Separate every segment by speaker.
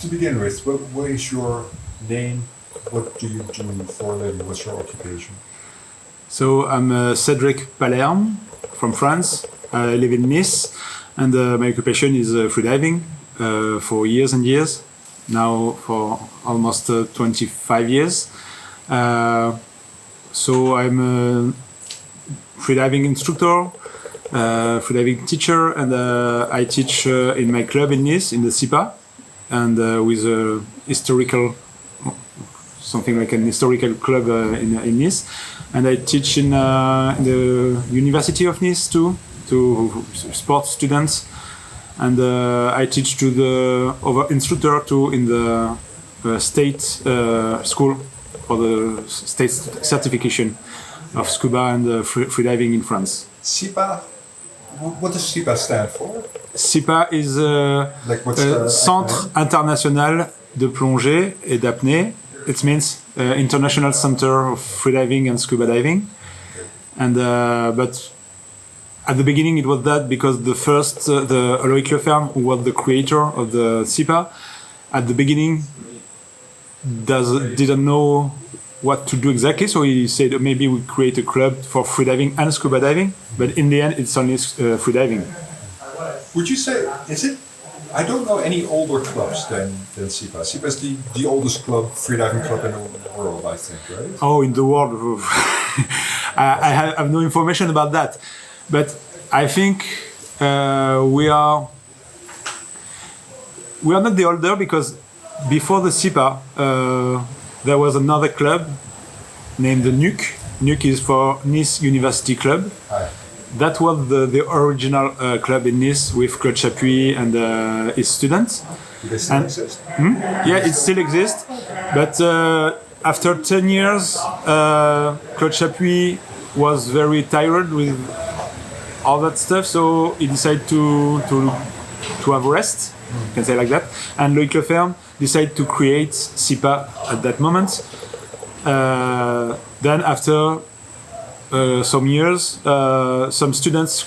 Speaker 1: To begin with, what is your name? What do you do for a living? What's your occupation?
Speaker 2: So I'm Cédric Palerme from France. I live in Nice, and my occupation is freediving for years and years. Now for almost 25 years. So I'm a freediving instructor, freediving teacher, and I teach in my club in Nice, in the CIPA, and with a historical, something like an historical club in Nice. And I teach in the University of Nice too, to sports students. And I teach to the other instructor too in the state school for the state certification of scuba and freediving in France.
Speaker 1: CIPA? What does CIPA stand for?
Speaker 2: CIPA is Centre International de Plongée et d'Apnée. It means International Center of Freediving and Scuba Diving. And but at the beginning it was that because the first, the Redefining, who was the creator of the CIPA, at the beginning didn't know what to do exactly, so he said maybe we create a club for freediving and scuba diving, but in the end it's only freediving.
Speaker 1: Would you say, is it? I don't know any older clubs than CIPA. CIPA is the oldest club, freediving club in the world, I think, right?
Speaker 2: Oh, in the world? I have no information about that. But I think we are not the older, because before the CIPA, there was another club named the NUC. NUC is for Nice University Club.
Speaker 1: Aye.
Speaker 2: That was the original club in Nice with Claude Chapuis and his students.
Speaker 1: Do they still exist?
Speaker 2: Yeah, it still exists. But after 10 years, Claude Chapuis was very tired with all that stuff, so he decided to have rest, you can say like that. And Loïc Leferme decided to create CIPA at that moment. Then after some years, some students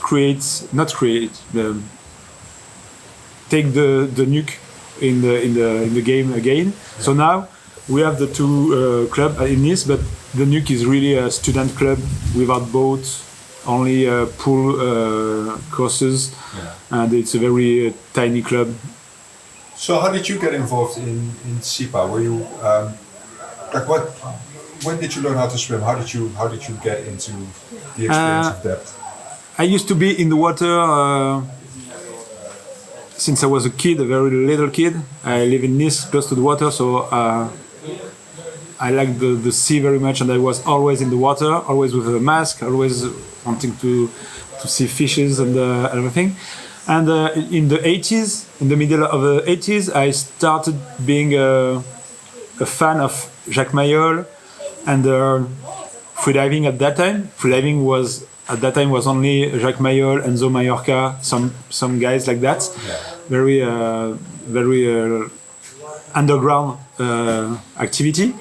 Speaker 2: take the nuke in the game again. So now we have the two club in Nice, but the nuke is really a student club without boats, only pool courses, and it's a very tiny club.
Speaker 1: So how did you get involved in CIPA? Were you when did you learn how to swim? How did you get into the experience of depth?
Speaker 2: I used to be in the water since I was a kid, a very little kid. I live in Nice, close to the water, so I like the sea very much, and I was always in the water, always with a mask, always wanting to see fishes and everything. And in the 80s, in the middle of the 80s, I started being a fan of Jacques Mayol and freediving at that time. Freediving was only Jacques Mayol, Enzo Mallorca, some guys like that.
Speaker 1: Yeah.
Speaker 2: Very underground activity.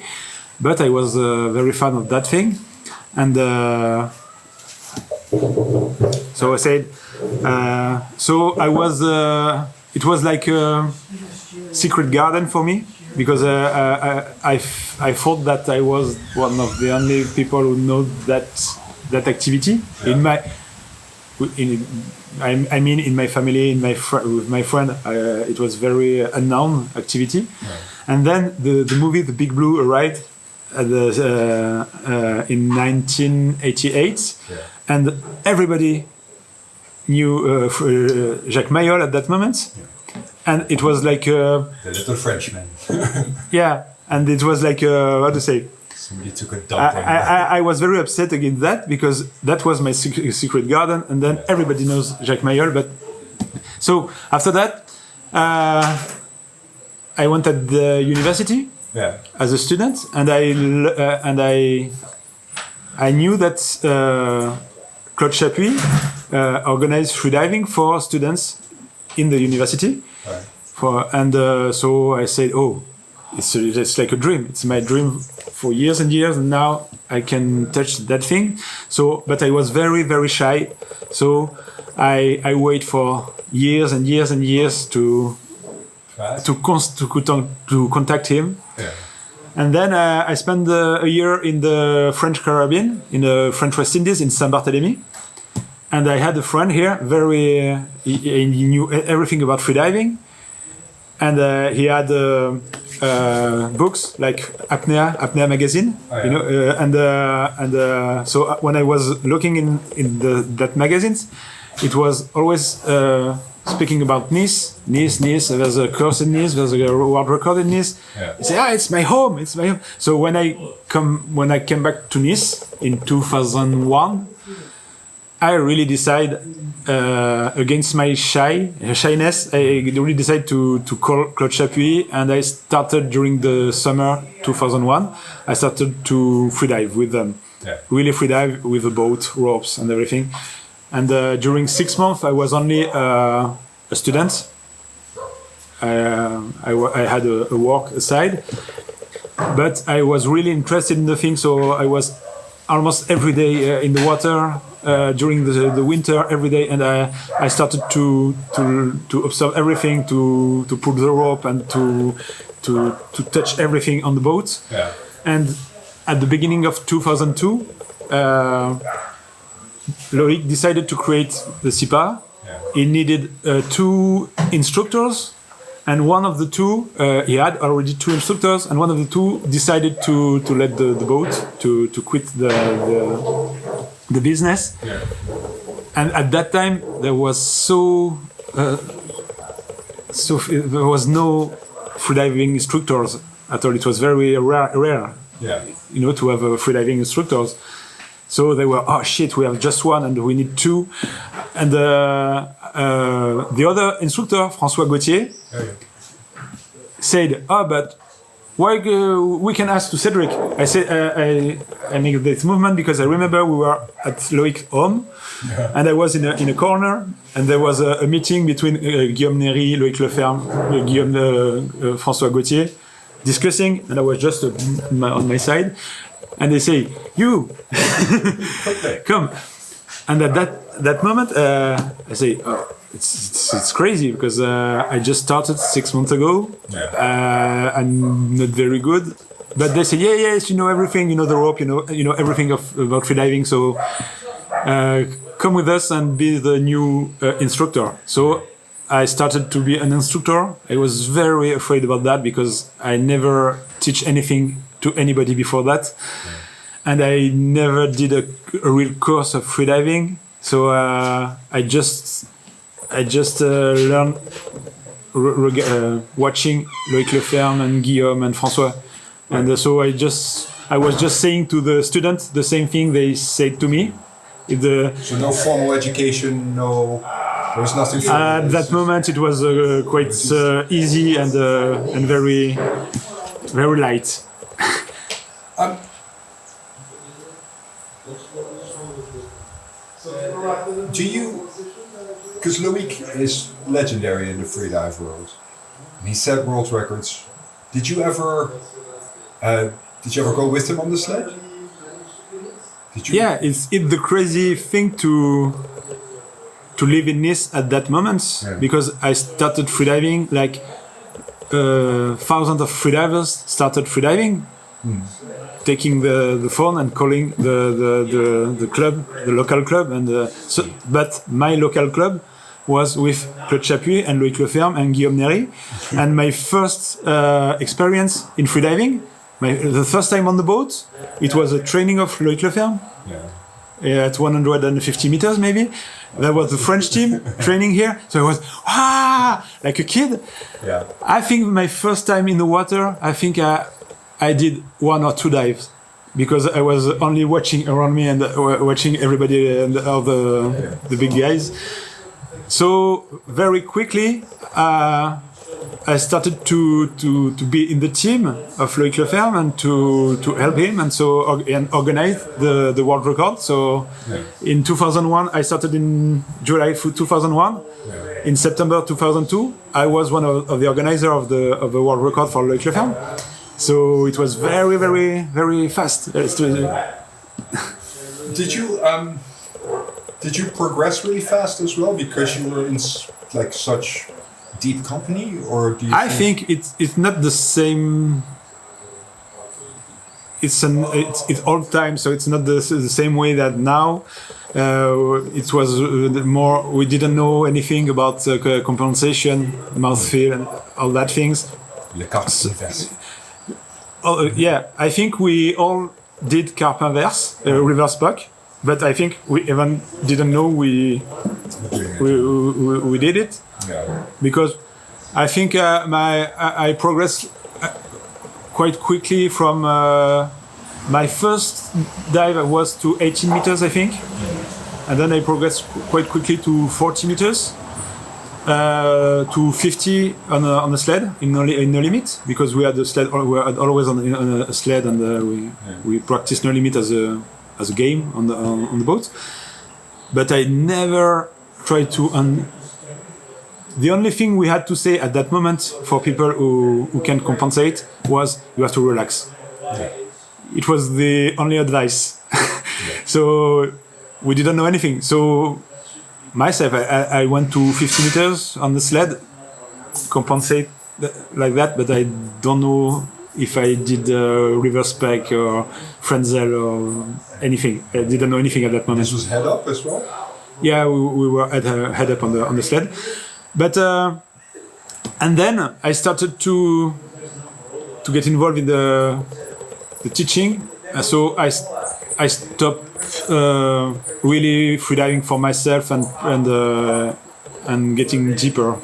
Speaker 2: But I was very fan of that thing. And so I said, so I was, it was like a secret garden for me, because I thought that I was one of the only people who know that activity. Yeah. In my family, with my friend, it was very unknown activity. Yeah. And then the movie The Big Blue arrived in 1988, yeah. And everybody knew Jacques Mayol at that moment. Yeah. And it was like
Speaker 1: the little Frenchman.
Speaker 2: Yeah, and it was like how to say?
Speaker 1: Somebody took a dump on
Speaker 2: I was very upset against that, because that was my secret garden, and then everybody knows Jacques Mayol. But so after that, I went at the university as a student, and I knew that Claude Chapuis organized freediving for students in the university. Right. So I said, oh, it's like a dream. It's my dream for years and years, and now I can touch that thing. So, but I was very, very shy. So I wait for years and years and years to
Speaker 1: Right.
Speaker 2: to contact him.
Speaker 1: Yeah.
Speaker 2: And then I spent a year in the French Caribbean, in the French West Indies, in Saint Barthélemy. And I had a friend here, he knew everything about freediving. And he had books like Apnea magazine,
Speaker 1: Oh, yeah.
Speaker 2: you know, so when I was looking in that magazines, it was always speaking about Nice. There's a course in Nice. There's a world record in Nice.
Speaker 1: Yeah.
Speaker 2: I say, it's my home. It's my home. So when I came back to Nice in 2001, I really decided against my shyness. I really decided to call Claude Chapuis, and I started during the summer 2001. I started to freedive with them.
Speaker 1: Yeah.
Speaker 2: Really freedive with a boat, ropes, and everything. And during 6 months, I was only a student. I had a work aside, but I was really interested in the thing. So I was almost every day in the water during the winter, every day, and I started to observe everything, to pull the rope, and to touch everything on the boat.
Speaker 1: Yeah.
Speaker 2: And at the beginning of 2002. Loic decided to create the CIPA.
Speaker 1: Yeah.
Speaker 2: He needed 2 instructors, and one of the 2, he had already 2 instructors, and one of the 2 decided to let the boat, to quit the business.
Speaker 1: Yeah.
Speaker 2: And at that time, there was there was no freediving instructors at all. It was very rare,
Speaker 1: Yeah.
Speaker 2: you know, to have freediving instructors. So they were, oh shit, we have just 1 and we need 2. And the other instructor, François Gauthier, said, but why we can ask to Cédric. I said, I make this movement because I remember we were at Loic's home, and I was in a corner, and there was a meeting between Guillaume Néry, Loic Leferme, François Gauthier, discussing, and I was just on my side. And they say, you, come. And at that moment, I say, it's crazy because I just started 6 months ago.
Speaker 1: Yeah.
Speaker 2: I'm not very good. But they say, yes, you know everything, you know the rope, you know everything about freediving. So come with us and be the new instructor. So I started to be an instructor. I was very afraid about that because I never teach anything to anybody before that, and I never did a real course of freediving. So I just learned watching Loic Leferme and Guillaume and François, and so I was just saying to the students the same thing they said to me.
Speaker 1: So no formal education, no. There was nothing.
Speaker 2: At that moment, it was quite easy and very very light.
Speaker 1: Do you? Because Loic is legendary in the freedive world. He set world records. Did you ever go with him on the sled? Did you?
Speaker 2: Yeah, it's the crazy thing to live in Nice at that moment, because I started freediving like thousands of freedivers started freediving, taking the phone and calling the club, the local club, and but my local club was with Claude Chapuis and Loic Leferme and Guillaume Néry, and my first experience in freediving, the first time on the boat, it was a training of Loic Leferme. At 150 meters, maybe. That was the French team training here. So I was, like a kid.
Speaker 1: Yeah.
Speaker 2: I think my first time in the water, I think I did 1 or 2 dives because I was only watching around me and watching everybody and all the big guys. So very quickly, I started to be in the team of Loic Leferme and to help him and organize the world record. So in 2001, I started in July 2001. In September 2002, I was one of the organizers of the world record for Loic Leferme. So it was very, very, very fast.
Speaker 1: Did you progress really fast as well because you were in like such deep company, or do you?
Speaker 2: I think it's not the same. It's old time, so it's not the same way that now. It was more. We didn't know anything about compensation, mouthfeel, and all that things.
Speaker 1: Le carpe inverse.
Speaker 2: Yeah, I think we all did carpe inverse, reverse puck, but I think we even didn't know we did it.
Speaker 1: Yeah.
Speaker 2: Because I think I progressed quite quickly from my first dive was to 18 meters, I think, and then I progressed quite quickly to 40 meters, to 50 on a sled in no limit, because we had a sled. We were always on a sled, and we practiced no limit as a game on the boat. But I never tried to. The only thing we had to say at that moment for people who can compensate was you have to relax.
Speaker 1: Yeah.
Speaker 2: It was the only advice. So we didn't know anything. So myself, I went to 50 meters on the sled, compensate like that, but I don't know if I did reverse pec or frenzel or anything. I didn't know anything at that moment.
Speaker 1: This was head up as well?
Speaker 2: Yeah, we were at head up on the sled. But and then I started to get involved in the teaching. So I stopped really freediving for myself and getting deeper.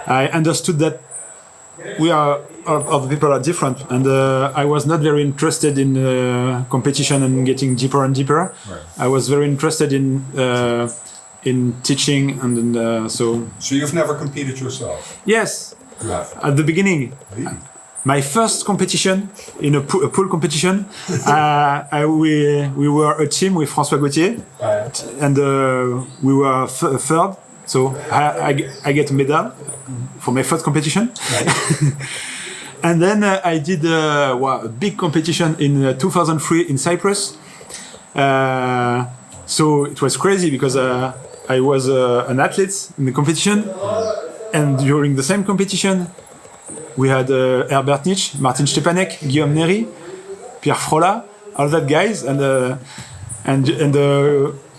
Speaker 2: I understood that all the people are different, and I was not very interested in competition and getting deeper and deeper.
Speaker 1: Right.
Speaker 2: I was very interested in teaching, and so.
Speaker 1: So you've never competed yourself?
Speaker 2: Yes.
Speaker 1: You have.
Speaker 2: At the beginning.
Speaker 1: Really?
Speaker 2: My first competition in a pool competition, we were a team with François Gauthier, and we were third. So I get a medal for my first competition. And then I did a big competition in 2003 in Cyprus. So it was crazy because I was an athlete in the competition, and during the same competition, we had Herbert Nietzsche, Martin Stepanek, Guillaume Néry, Pierre Frola, all that guys, and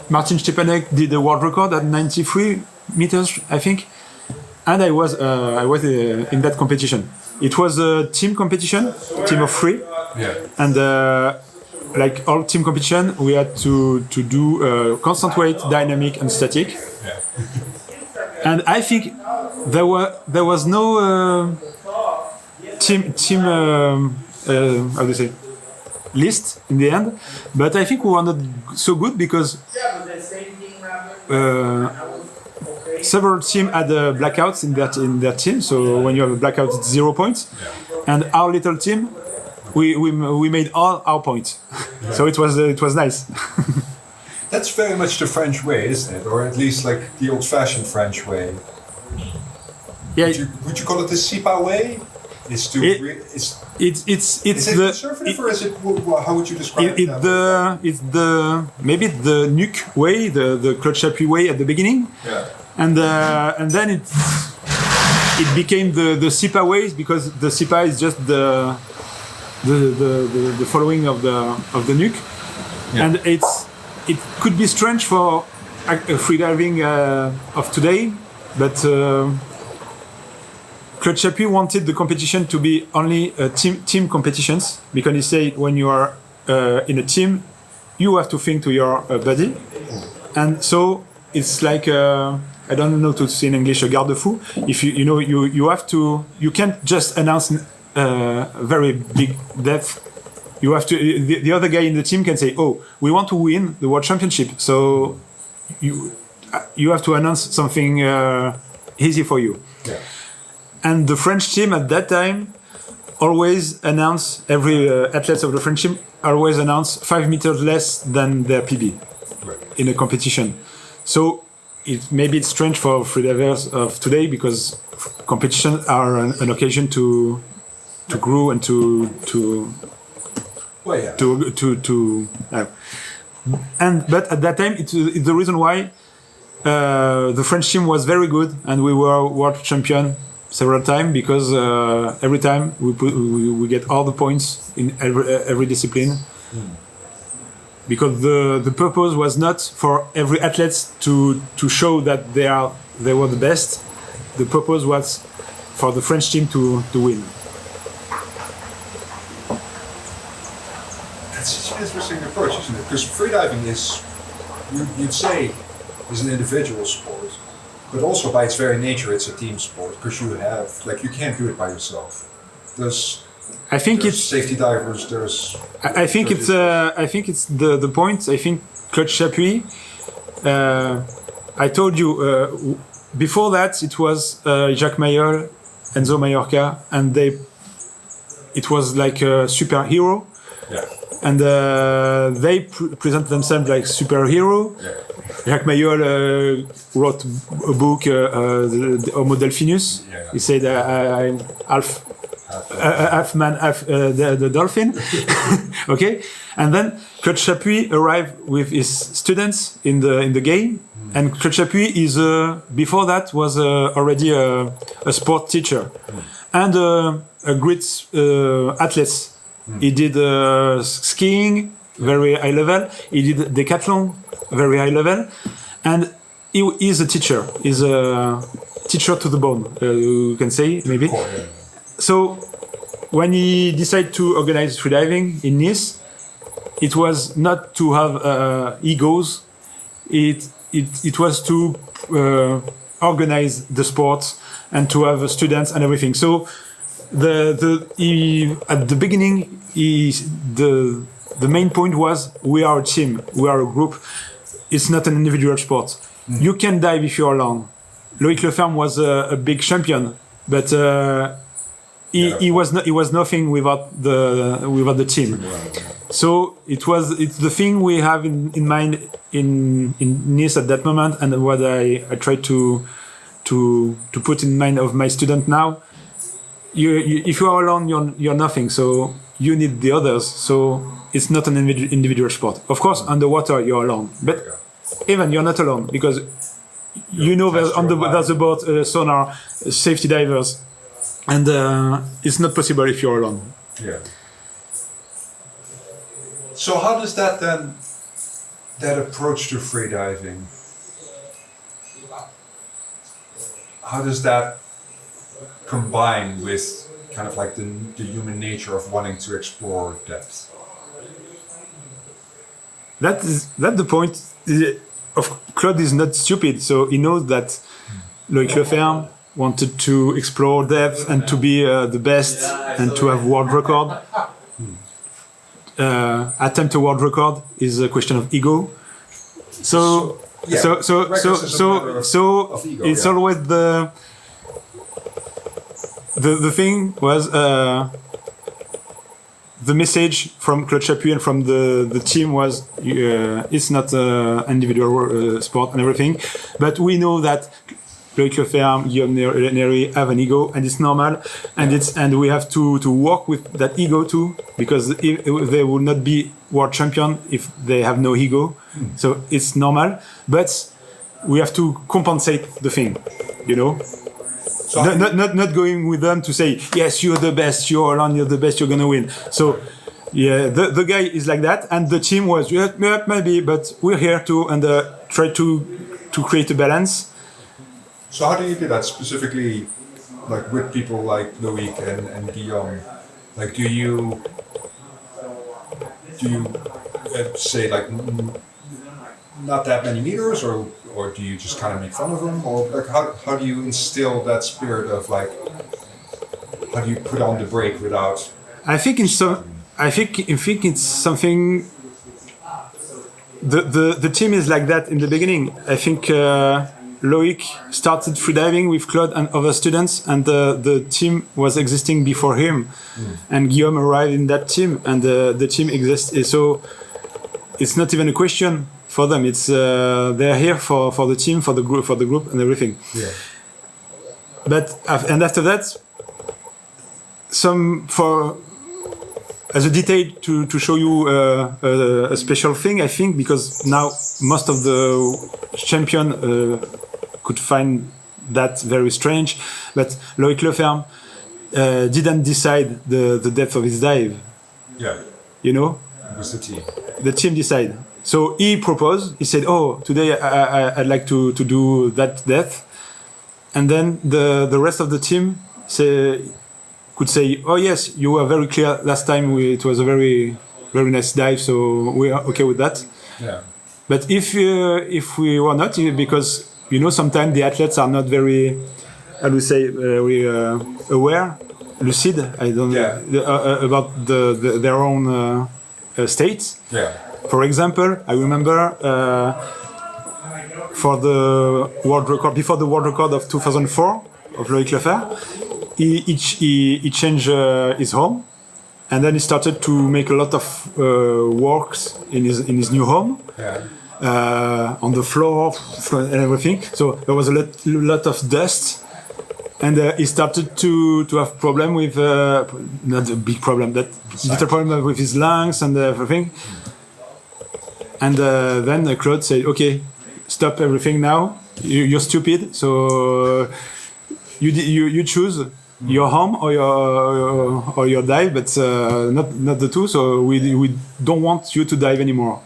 Speaker 2: Martin Stepanek did a world record at 93 meters, I think, and I was in that competition. It was a team competition, team of three, and like all team competition, we had to do constant weight, dynamic, and static. And I think there was no team how do you say list in the end, but I think we were not so good because several teams had blackouts in their team. So when you have a blackout, it's 0 points, and our little team, we made all our points. So it was nice.
Speaker 1: That's very much the French way, isn't it? Or at least like the old-fashioned French way.
Speaker 2: Yeah.
Speaker 1: Would you call it the CIPA way? It's
Speaker 2: It's
Speaker 1: the conservative, or is it? How would you describe it?
Speaker 2: It's the maybe the nuke way, the clutch appui way at the beginning, and then it became the CIPA ways, because the CIPA is just the following of the nuke, and it could be strange for freediving of today, but. Clutch Appui wanted the competition to be only team competitions, because he said when you are in a team, you have to think to your buddy, and so it's like I don't know to say in English, a garde-fou. If you have to, you can't just announce very big depth. You have to. The other guy in the team can say, "Oh, we want to win the world championship," so you have to announce something easy for you.
Speaker 1: Yeah.
Speaker 2: And the French team at that time always announced, every athletes of the French team always announced 5 meters less than their PB in a competition. So maybe it's strange for freedivers of today, because competitions are an occasion to grow and but at that time it's the reason why the French team was very good, and we were world champion several times because every time we get all the points in every discipline. Because the purpose was not for every athlete to show that they were the best. The purpose was for the French team to win.
Speaker 1: That's such an interesting approach, isn't it? Because freediving is, you'd say, is an individual sport, but also by its very nature, it's a team sport because you can't do it by yourself. There's safety divers.
Speaker 2: I think it's the point. I think Claude Chapuis. I told you before that it was Jacques Mayol, Enzo Mallorca, and it was like a superhero.
Speaker 1: Yeah.
Speaker 2: And they present themselves like superhero.
Speaker 1: Yeah.
Speaker 2: Jacques Mayol wrote a book, the Homo Delphinus.
Speaker 1: Yeah.
Speaker 2: He said, "I'm half man, half the dolphin." Okay, and then Claude Chapuis arrived with his students in the game, and Claude Chapuis is before that was already a sport teacher and a great athlete. He did skiing, very high level. He did decathlon, very high level, and he is a teacher. He's a teacher to the bone, you can say maybe.
Speaker 1: Cool, yeah.
Speaker 2: So when he decided to organize freediving in Nice, it was not to have egos. It was to organize the sport and to have students and everything. So at the beginning, the main point was we are a team, we are a group. It's not an individual sport. You can dive if you're alone. Loïc Leferme was a big champion, but he was nothing without the team. So it's the thing we have in mind in Nice at that moment, and what I try to put in mind of my student now. If you are alone, you're nothing. So you need the others. So it's not an individual sport. Of course, underwater you're alone, but even you're not alone because there's a boat, sonar, safety divers, and it's not possible if you're alone.
Speaker 1: Yeah. So how does that approach to freediving? How does that combine with kind of like the human nature of wanting to explore depth?
Speaker 2: That the point. Claude is not stupid, so he knows that Loïc Leferme wanted to explore depth and to be the best and to have world record. Attempt a world record is a question of ego. So it's always the thing was the message from Claude Chapuis and from the team was it's not an individual sport and everything, but we know that Loïc Leferme, Guillaume Néry have an ego, and it's normal, and we have to work with that ego too, because if they will not be world champion if they have no ego. So it's normal, but we have to compensate the thing, you know. So not going with them to say yes, you're the best, you're alone, you're the best, you're gonna win. So yeah, the guy is like that, and the team was yeah, maybe, but we're here to and try to create a balance.
Speaker 1: So how do you do that specifically, like with people like Loïc and Guillaume? Like, do you say like not that many meters, or do you just kind of make fun of them, or like how do you instill that spirit of like how do you put on the brake without?
Speaker 2: I think it's something. The team is like that in the beginning. I think Loïc started freediving with Claude and other students, and the team was existing before him, and Guillaume arrived in that team, and the team exists. So it's not even a question for them. It's they're here for the team, for the group, and everything.
Speaker 1: Yeah.
Speaker 2: But and after that, as a detail to show you a special thing, I think, because now most of the champion could find that very strange, but Loïc Leferme didn't decide the depth of his dive.
Speaker 1: Yeah.
Speaker 2: You know?
Speaker 1: It was the team.
Speaker 2: The team decided. So he proposed, he said, oh, today I'd like to do that depth. And then the rest of the team could say, oh yes, you were very clear last time. It was a very, very nice dive, so we are okay with that.
Speaker 1: Yeah.
Speaker 2: But if we were not, because sometimes the athletes are not very, how do we say, very aware, lucid. I don't know about their own states.
Speaker 1: Yeah.
Speaker 2: For example, I remember for the world record, before the world record of 2004 of Loïc Leferme, he changed his home, and then he started to make a lot of works in his new home.
Speaker 1: Yeah.
Speaker 2: On the floor and everything. So there was a lot of dust, and he started to have problem with not a big problem, that little problem with his lungs and everything. And then Claude said, "Okay, stop everything now. You're stupid. So you choose your home or your dive, but not the two. So we don't want you to dive anymore.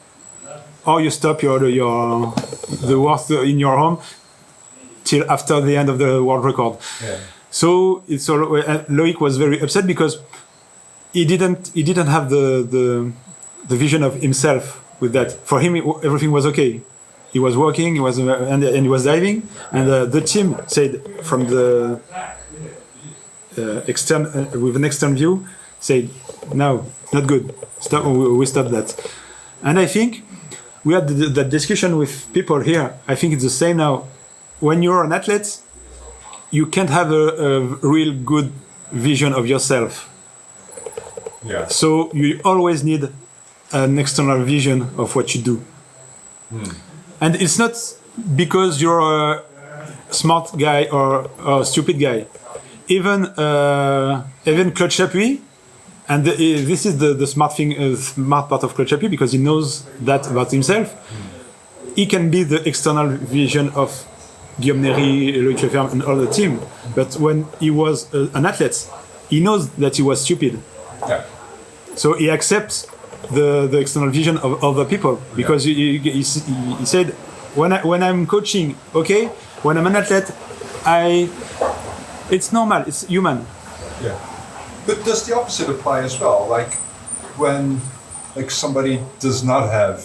Speaker 2: Or you stop the work in your home till after the end of the world record."
Speaker 1: Yeah.
Speaker 2: So Loïc was very upset because he didn't have the vision of himself with that. For him, everything was okay. He was working, and he was diving, and the team said from the with an external view, said, "No, not good. Stop. We stop that." And I think we had that discussion with people here. I think it's the same now. When you're an athlete, you can't have a real good vision of yourself.
Speaker 1: Yeah.
Speaker 2: So you always need an external vision of what you do. And it's not because you're a smart guy or a stupid guy. Even Claude Chapuis, and this is the smart part of Claude Chapuis, because he knows that about himself. He can be the external vision of Guillaume Néry, Loïc Leferme, and all the team. But when he was an athlete, he knows that he was stupid.
Speaker 1: Yeah.
Speaker 2: So he accepts the external vision of other people, because he said, when I'm coaching, okay, when I'm an athlete, it's normal, it's human.
Speaker 1: Yeah. But does the opposite apply as well? Like when somebody does not have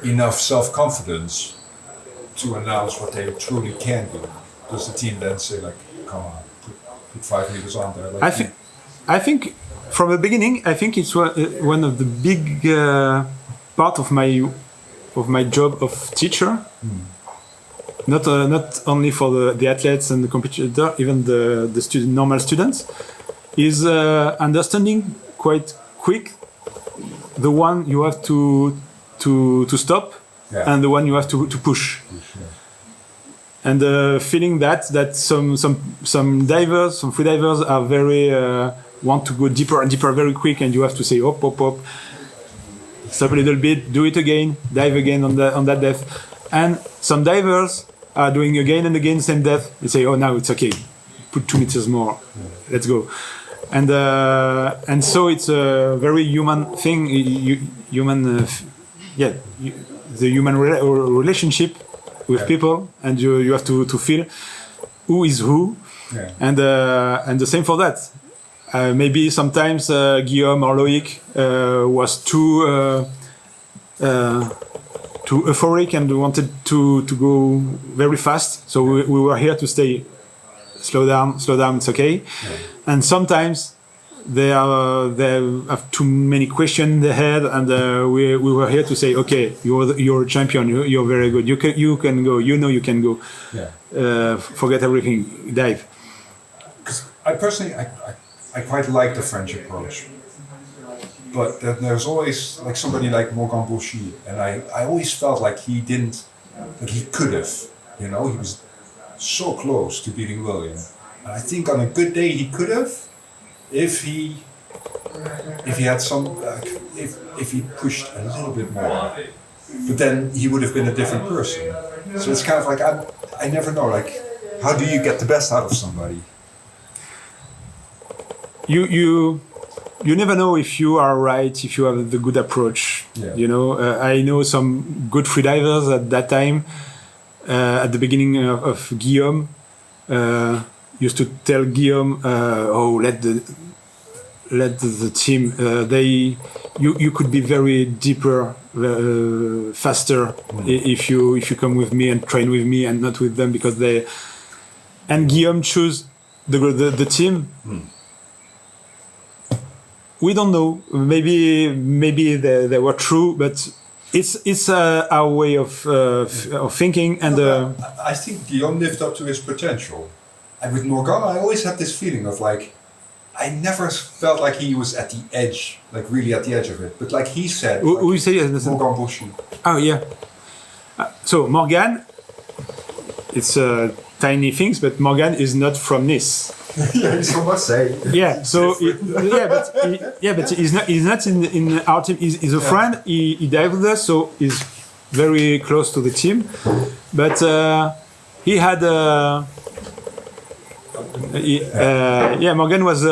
Speaker 1: enough self-confidence to announce what they truly can do, does the team then say come on, put 5 meters on there?
Speaker 2: I think from the beginning, I think it's one of the big part of my job of teacher. Not only for the athletes and the competitor, even the normal students, is understanding quite quick the one you have to stop, and the one you have to push. And feeling that some divers, some freedivers are very want to go deeper and deeper very quick, and you have to say hop, stop a little bit, do it again, dive again on that depth. And some divers are doing again and again the same depth. They say, oh, now it's okay, put 2 meters more, let's go. And so it's a very human thing, the human relationship with people, and you have to feel who is who, and the same for that. Maybe sometimes Guillaume or Loïc was too euphoric and wanted to go very fast, so we were here to stay, slow down, it's okay. And sometimes they have too many questions in their head, and we were here to say, okay, you're a champion, you're very good, you can go, you can go, forget everything, dive.
Speaker 1: Because I personally I quite like the French approach, but there's always somebody like Morgan Bouchy, and I always felt like he could have, he was so close to beating William. And I think on a good day he could have, if he if he had some, if he pushed a little bit more, but then he would have been a different person. So it's kind of like I never know. Like, how do you get the best out of somebody?
Speaker 2: You never know if you are right, if you have the good approach.
Speaker 1: Yeah.
Speaker 2: You know, I know some good freedivers at that time. At the beginning of Guillaume, used to tell Guillaume, "Oh, let the team. You could be very deeper, faster if you come with me and train with me and not with them because they." And Guillaume chose the team. We don't know. Maybe they were true, but it's our way of thinking. And
Speaker 1: I think Guillaume lived up to his potential. And with Morgan, I always had this feeling of like, I never felt like he was at the edge, like really at the edge of it. But like he said,
Speaker 2: who you say?
Speaker 1: Morgan Bouchy.
Speaker 2: Oh yeah. So Morgan, it's tiny things, but Morgan is not from Nice.
Speaker 1: Yeah, he's from Marseille.
Speaker 2: Yeah, so but he's not in our team. He's a friend. He dived with us, so he's very close to the team. But he had Morgan was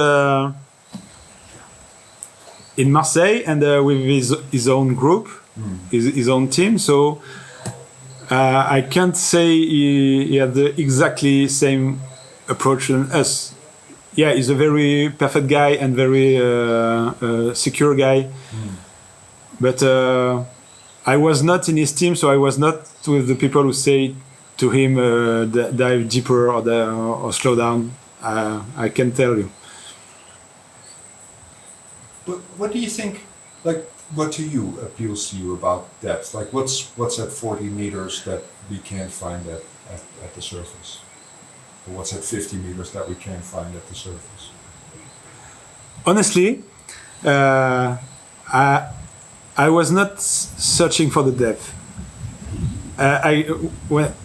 Speaker 2: in Marseille and with his own group, his own team. So I can't say he had the exactly same approach than us. Yeah, he's a very perfect guy and very secure guy. But I was not in his team, so I was not with the people who say to him dive deeper or slow down. I can tell you.
Speaker 1: But what do you think? Like, what to you appeals to you about depth? Like, what's at 40 meters that we can't find at the surface? Or what's at 50 meters that we can't find at the surface?
Speaker 2: Honestly, I was not searching for the depth.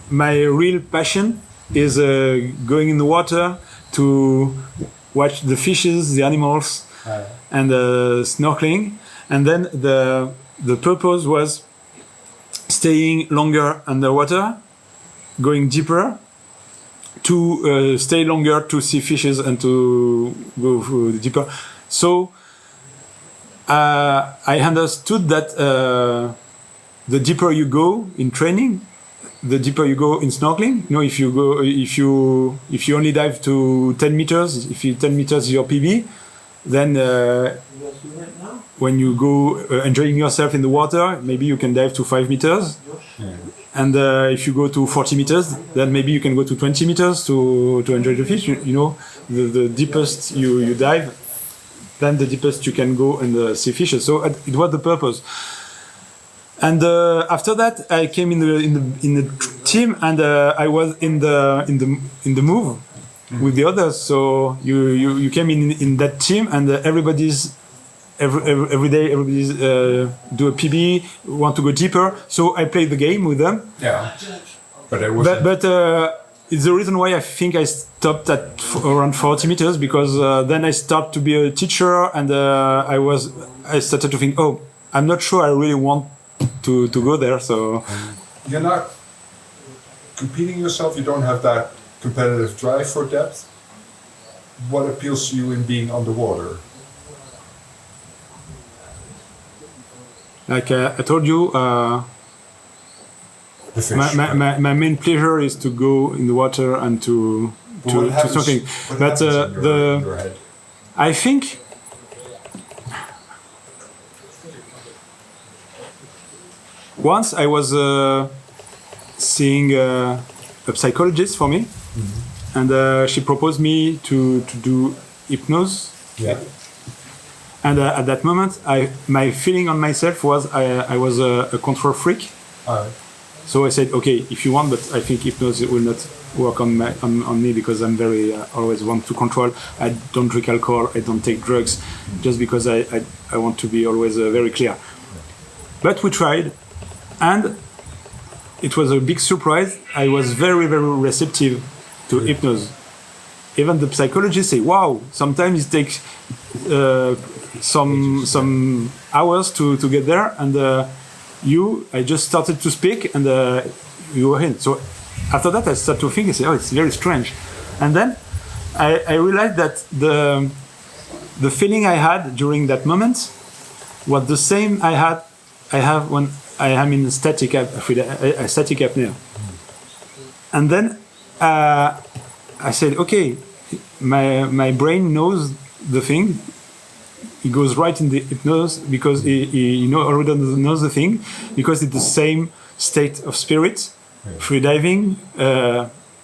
Speaker 2: My real passion is going in the water to watch the fishes, the animals, and snorkeling. And then the purpose was staying longer underwater, going deeper, to stay longer to see fishes and to go deeper. So I understood that the deeper you go in training, the deeper you go in snorkeling. You know, if you only dive to 10 meters, if 10 meters is your PB, then when you go enjoying yourself in the water, maybe you can dive to 5 meters. Yeah. And if you go to 40 meters, then maybe you can go to 20 meters to enjoy the fish. You know, the deepest you dive, then the deepest you can go and see fishes. So it was the purpose. And after that, I came in the team, and I was in the move with the others. So you came in that team, and everybody's. Every day, everybody's do a PB, want to go deeper. So I played the game with them.
Speaker 1: Yeah, but it wasn't.
Speaker 2: But it's the reason why I think I stopped at around 40 meters, because then I started to be a teacher, and I started to think, oh, I'm not sure I really want to go there. So
Speaker 1: you're not competing yourself. You don't have that competitive drive for depth. What appeals to you in being underwater?
Speaker 2: Like I told you, my main pleasure is to go in the water and to something. But I think once I was seeing a psychologist for me, and she proposed me to do hypnosis.
Speaker 1: Yeah.
Speaker 2: And at that moment, my feeling on myself was I was a control freak. So I said, okay, if you want, but I think hypnosis will not work on me, because I'm very always want to control. I don't drink alcohol, I don't take drugs, just because I want to be always very clear. But we tried, and it was a big surprise. I was very, very receptive to hypnosis. Even the psychologists say, wow, sometimes it takes some hours to get there, and I just started to speak, and you were in. So after that, I started to think, I said, oh, it's very strange. And then I realized that the feeling I had during that moment was the same I have when I am in static apnea. And then I said, okay, my brain knows the thing. He goes right in the hypnosis because he already knows the thing, because it's the same state of spirit. Freediving,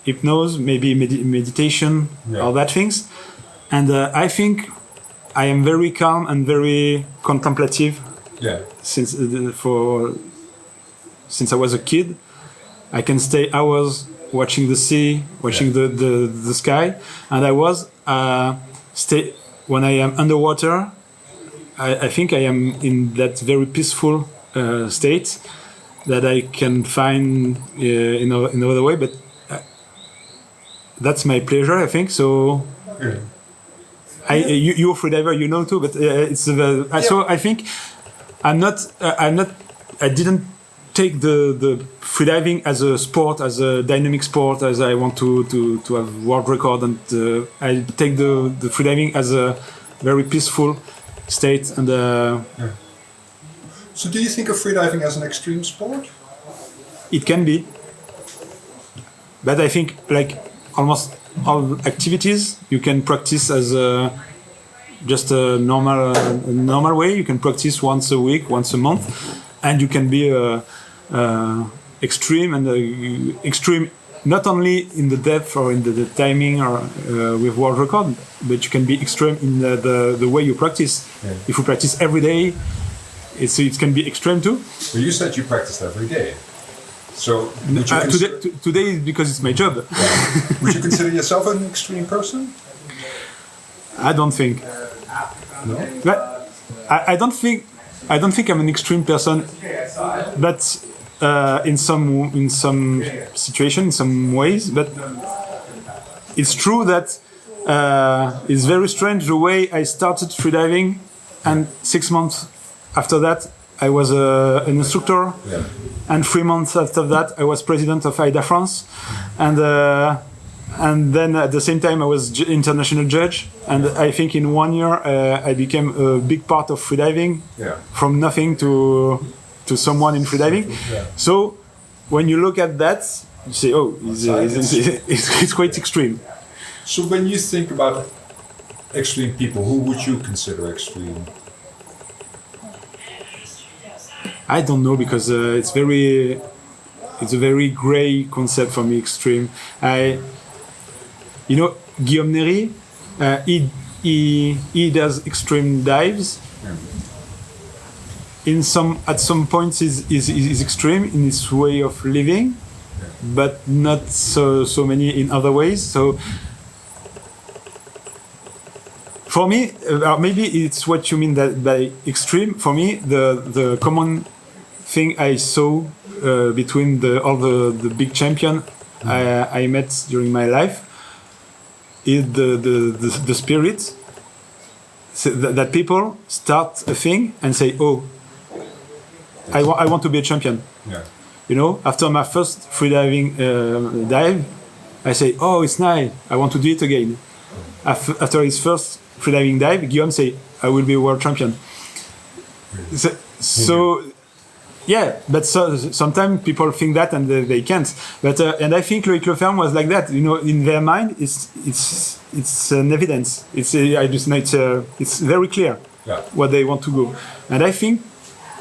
Speaker 2: hypnosis, maybe meditation, all that things. And I think I am very calm and very contemplative. Since I was a kid, I can stay hours watching the sea, watching the sky, and I was when I am underwater. I think I am in that very peaceful state that I can find in another way, but that's my pleasure, I think. So, you're a freediver, you know too, but it's so I think I didn't take the freediving as a sport, as a dynamic sport, as I want to have world record, and I take the freediving as a very peaceful state. And
Speaker 1: so do you think of freediving as an extreme sport?
Speaker 2: It can be, but I think like almost all activities you can practice as just a normal way. You can practice once a week, once a month, and you can be extreme, and extreme not only in the depth or in the timing or with world record, but you can be extreme in the way you practice. If you practice every day, it can be extreme too.
Speaker 1: Well, you said you practiced every day. So
Speaker 2: today is because it's my job.
Speaker 1: Would you consider yourself an extreme person?
Speaker 2: I don't think.
Speaker 1: No.
Speaker 2: But I don't think I'm an extreme person. But in some situation, in some ways. But it's true that it's very strange the way I started freediving, and 6 months after that I was an instructor, and 3 months after that I was president of AIDA France, and then at the same time I was international judge, and I think in 1 year I became a big part of freediving, from nothing to someone in freediving. So when you look at that, you say, oh, it's quite extreme.
Speaker 1: So when you think about extreme people, who would you consider extreme?
Speaker 2: I don't know, because it's a very gray concept for me, extreme. Guillaume Néry, he does extreme dives. At some points is extreme in his way of living, but not so many in other ways. So for me, maybe it's what you mean by extreme. For me, the common thing I saw between all the big champions I met during my life is the spirit, so that people start a thing and say, oh, I want to be a champion. After my first freediving dive, I say, oh, it's nice, I want to do it again. After his first freediving dive, Guillaume say, I will be a world champion. So yeah, but sometimes people think that and they can't. But and I think Loïc Leferme was like that. In their mind, it's an evidence. It's very clear what they want to go. And I think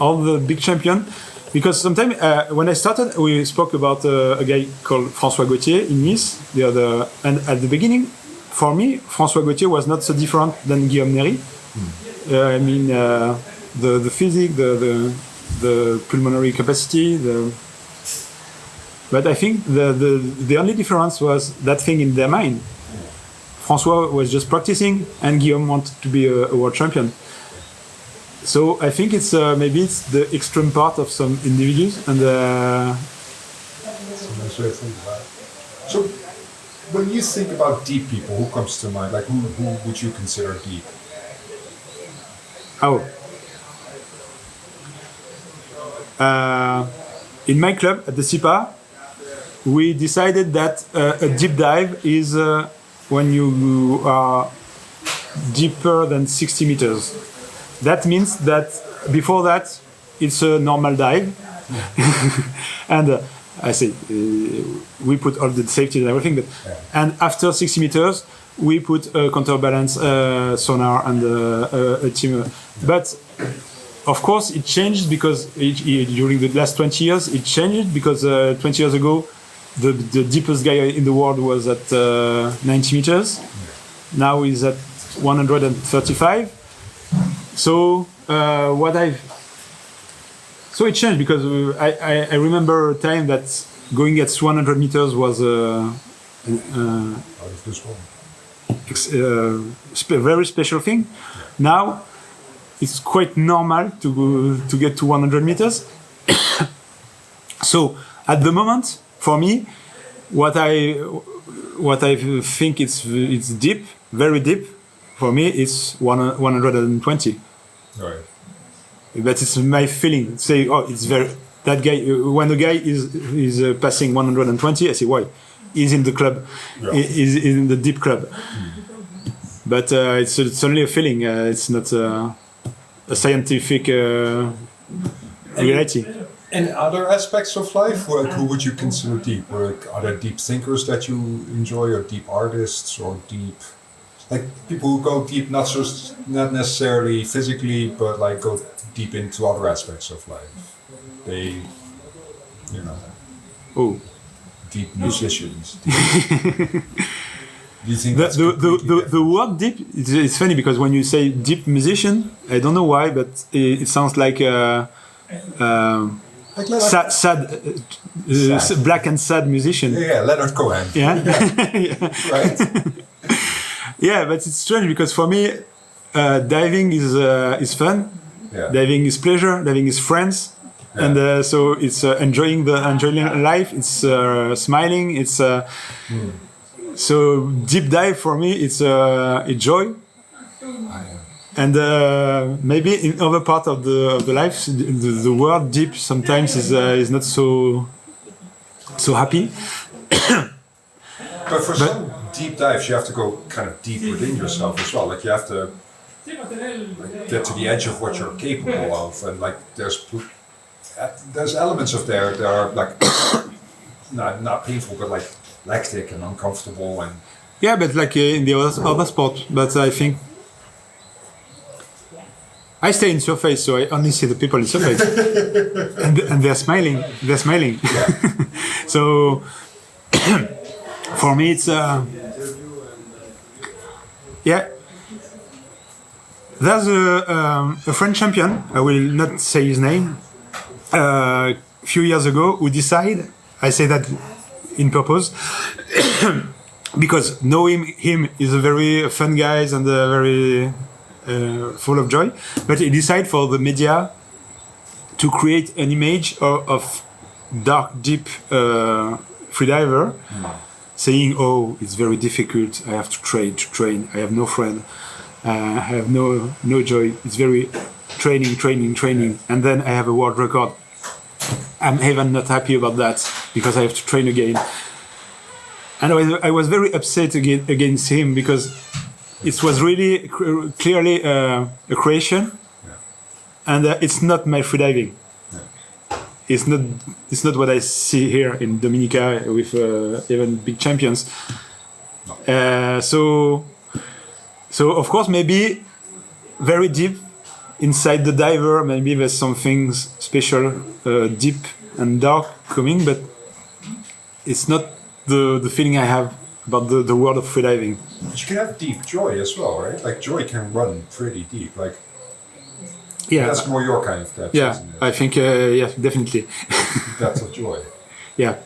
Speaker 2: all the big champions, because sometimes when I started, we spoke about a guy called François Gauthier in Nice. And at the beginning, for me, François Gauthier was not so different than Guillaume Néry. I mean, the physique, the pulmonary capacity, but I think the only difference was that thing in their mind. François was just practicing, and Guillaume wanted to be a world champion. So I think maybe it's the extreme part of some individuals, and
Speaker 1: so when you think about deep people, who comes to mind? Like who would you consider deep?
Speaker 2: Oh. In my club at the CIPA, we decided that a deep dive is when you are deeper than 60 meters. That means that before that, it's a normal dive. And I say, we put all the safety and everything, but, and after 60 meters, we put a counterbalance sonar and a team. But of course, it changed because during the last 20 years, it changed because 20 years ago, the deepest guy in the world was at 90 meters. Now he's at 135. So so it changed because I remember a time that going at 100 meters was a very special thing. Now it's quite normal to get to 100 meters. So at the moment, for me, what I think it's deep, very deep. For me, it's 120.
Speaker 1: Right.
Speaker 2: But it's my feeling. Say, oh, it's very that guy. When the guy is passing 120, I say, why? He's in the club.
Speaker 1: Yeah.
Speaker 2: He's in the deep club. But it's only a feeling. It's not a scientific reality.
Speaker 1: In other aspects of life, who would you consider deep? Are there deep thinkers that you enjoy, or deep artists, or deep, like people who go deep, not necessarily physically, but like go deep into other aspects of life? They, deep musicians. Do you think that's
Speaker 2: the word deep? It's funny because when you say deep musician, I don't know why, but it sounds like. Sad, black and sad musician.
Speaker 1: Yeah, Leonard Cohen.
Speaker 2: Yeah,
Speaker 1: yeah. Right.
Speaker 2: Yeah, but it's strange because for me, diving is fun.
Speaker 1: Yeah.
Speaker 2: Diving is pleasure. Diving is friends, and so it's enjoying life. It's smiling. It's so deep dive for me. It's joy. And maybe in other part of the life, the word deep sometimes is not so happy.
Speaker 1: But for some deep dives, you have to go kind of deep within yourself as well. Like you have to get to the edge of what you're capable of, and like there's elements of there that are like not painful, but like lactic and uncomfortable and.
Speaker 2: Yeah, but like in the other sport, but I think. I stay in surface, so I only see the people in surface, and they're smiling. They're smiling.
Speaker 1: Yeah.
Speaker 2: So for me, it's yeah. There's a French champion. I will not say his name. A few years ago, who decided. I say that in purpose because knowing him is a very fun guy and a very. Full of joy, but he decided for the media to create an image of dark, deep freediver, saying, "Oh, it's very difficult. I have to train. I have no friend. I have no joy. It's very training, and then I have a world record. I'm even not happy about that because I have to train again." And I was very upset against him because. It was really clearly a creation, and it's not my freediving. It's not what I see here in Dominica with even big champions. So of course maybe very deep inside the diver, maybe there's some things special, deep and dark coming, but it's not the feeling I have about the world of freediving.
Speaker 1: But you can have deep joy as well, right? Like joy can run pretty deep. Like that's more your kind of depth, isn't it?
Speaker 2: I think yeah, definitely.
Speaker 1: Depth of joy.
Speaker 2: Yeah.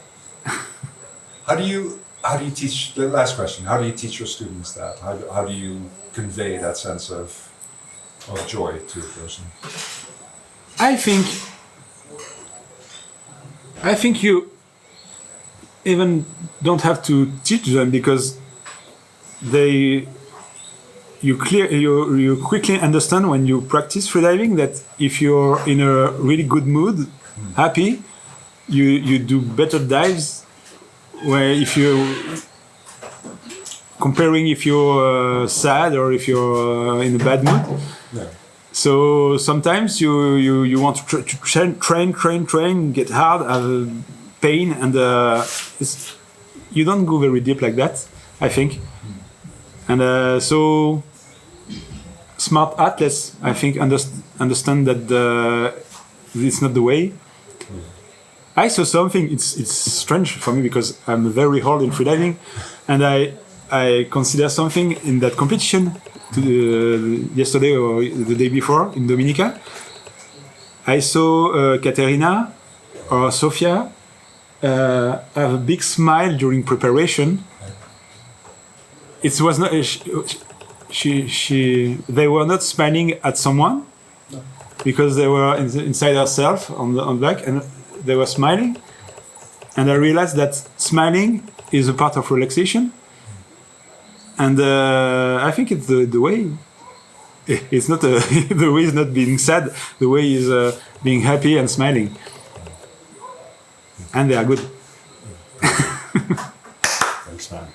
Speaker 1: How do you teach? The last question: how do you teach your students that? How do you convey that sense of joy to a person?
Speaker 2: I think you even don't have to teach them because they you quickly understand when you practice freediving that if you're in a really good mood, happy, you do better dives. Where if you comparing if you're sad or if you're in a bad mood.
Speaker 1: Yeah.
Speaker 2: So sometimes you want to train, get hard, have pain, and you don't go very deep like that, I think. And so smart athletes, I think, understand that it's not the way. I saw something. It's strange for me because I'm very old in freediving, and I consider something in that competition yesterday or the day before in Dominica. I saw Katerina or Sofia have a big smile during preparation. It was not they were not smiling at someone because they were inside herself on the back, and they were smiling. And I realized that smiling is a part of relaxation. And I think it's the way. It's not the way is not being sad. The way is being happy and smiling. And they are good.
Speaker 1: Thanks, man.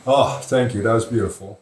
Speaker 1: Oh, thank you. That was beautiful.